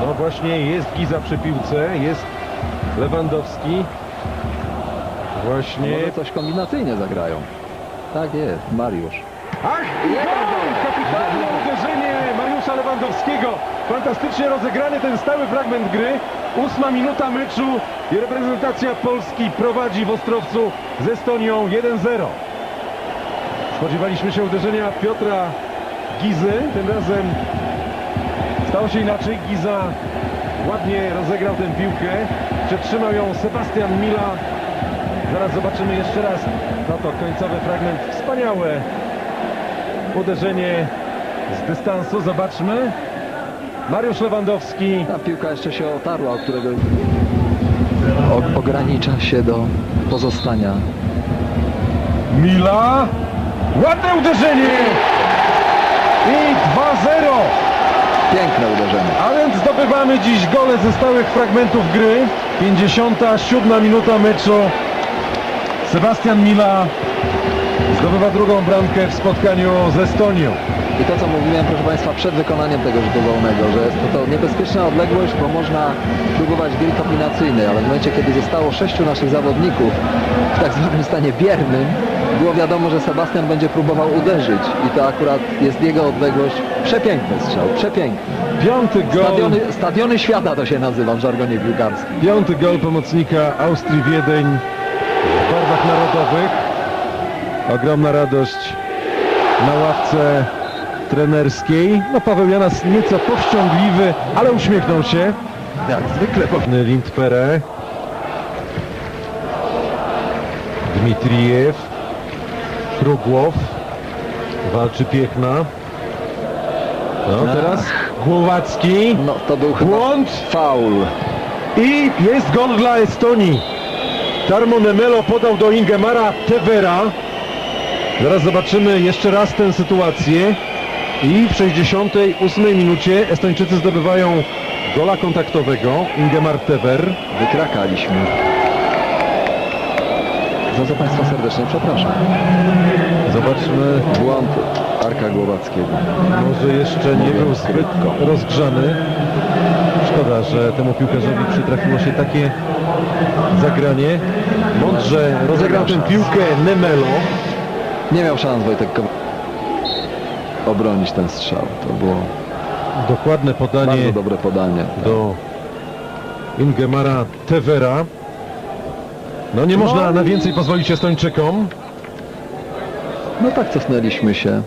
No właśnie, jest Giza przy piłce, jest Lewandowski. Właśnie. Może coś kombinacyjnie zagrają. Tak jest, Mariusz. Ach, gol! Kapitalne uderzenie Mariusza Lewandowskiego. Fantastycznie rozegrany ten stały fragment gry. 8 minuta meczu i reprezentacja Polski prowadzi w Ostrowcu z Estonią 1-0. Spodziewaliśmy się uderzenia Piotra Gizy. Tym razem stało się inaczej. Giza ładnie rozegrał tę piłkę. Przetrzymał ją Sebastian Mila. Zaraz zobaczymy jeszcze raz. No to końcowy fragment. Wspaniałe uderzenie z dystansu. Zobaczmy. Mariusz Lewandowski. Ta piłka jeszcze się otarła, od którego ogranicza się do pozostania. Mila. Ładne uderzenie. I 2-0. Piękne uderzenie. A więc zdobywamy dziś gole ze stałych fragmentów gry. 57 minuta meczu. Sebastian Mila zdobywa drugą bramkę w spotkaniu z Estonią. I to, co mówiłem, proszę Państwa, przed wykonaniem tego rzutu wolnego, że jest to niebezpieczna odległość, bo można próbować gry kombinacyjnej, ale w momencie, kiedy zostało 6 naszych zawodników w tak zwanym stanie biernym, było wiadomo, że Sebastian będzie próbował uderzyć i to akurat jest jego odległość. Przepiękny strzał, przepiękny. Piąty gol. Stadiony świata to się nazywa w żargonie piłkarskim. Piąty gol pomocnika Austrii Wiedeń w barwach narodowych. Ogromna radość na ławce trenerskiej. No Paweł Janas nieco powściągliwy, ale uśmiechnął się. Jak zwykle powinny Lindpere. Dmitrijew. Krugłow. Walczy Piechna. No teraz Głowacki. No to był chyba Błąd. faul. I jest gol dla Estonii. Tarmo Nemelo podał do Ingemara Tevera. Zaraz zobaczymy jeszcze raz tę sytuację. I w 68 minucie Estończycy zdobywają gola kontaktowego. Ingemar Tever. Wykrakaliśmy. Za co Państwa serdecznie przepraszam. Zobaczmy. Błąd Arka Głowackiego. Może jeszcze nie był zbyt rozgrzany. Szkoda, że temu piłkarzowi przytrafiło się takie zagranie. Mądrze rozegrał tę piłkę Nemelo. Nie miał szans Wojtek obronić ten strzał. To było Dokładne podanie bardzo dobre podanie. do Ingemara Tevera. No nie można na więcej pozwolić Estończykom. No tak cofnęliśmy się.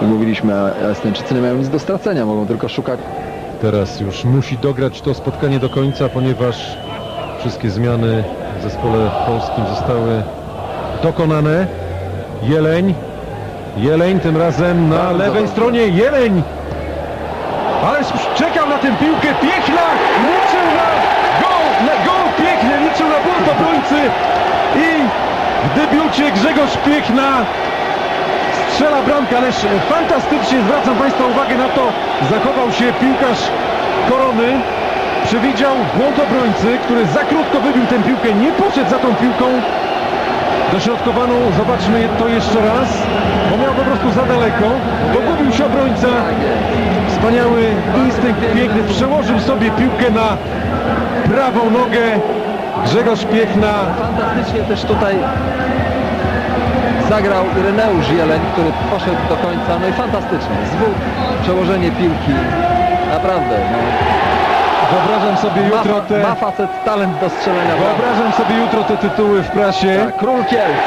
I mówiliśmy, a Estończycy nie mają nic do stracenia, mogą tylko szukać. Teraz już musi dograć to spotkanie do końca, ponieważ wszystkie zmiany w zespole polskim zostały dokonane. Jeleń tym razem na Bardzo lewej dobrze. stronie. Jeleń! Ależ czekał na tę piłkę. Piechna liczył na gol Piechny, liczył na błąd obrońcy i w debiucie Grzegorz Piechna strzela bramkę, ależ fantastycznie, zwracam Państwa uwagę na to, zachował się piłkarz Korony. Przewidział błąd obrońcy, który za krótko wybił tę piłkę, nie poszedł za tą piłką dośrodkowaną. Zobaczmy to jeszcze raz, bo miał po prostu za daleko, pogubił się obrońca. Wspaniały instynkt Piechny, przełożył sobie piłkę na prawą nogę. Grzegorz Piechna. Fantastycznie też tutaj zagrał Ireneusz Jeleń, który poszedł do końca. No i fantastycznie. Zwód, przełożenie piłki. Naprawdę. No. Wyobrażam sobie jutro te... Ma facet talent do strzelania. Wyobrażam sobie jutro te tytuły w prasie. Tak, Król Kielc.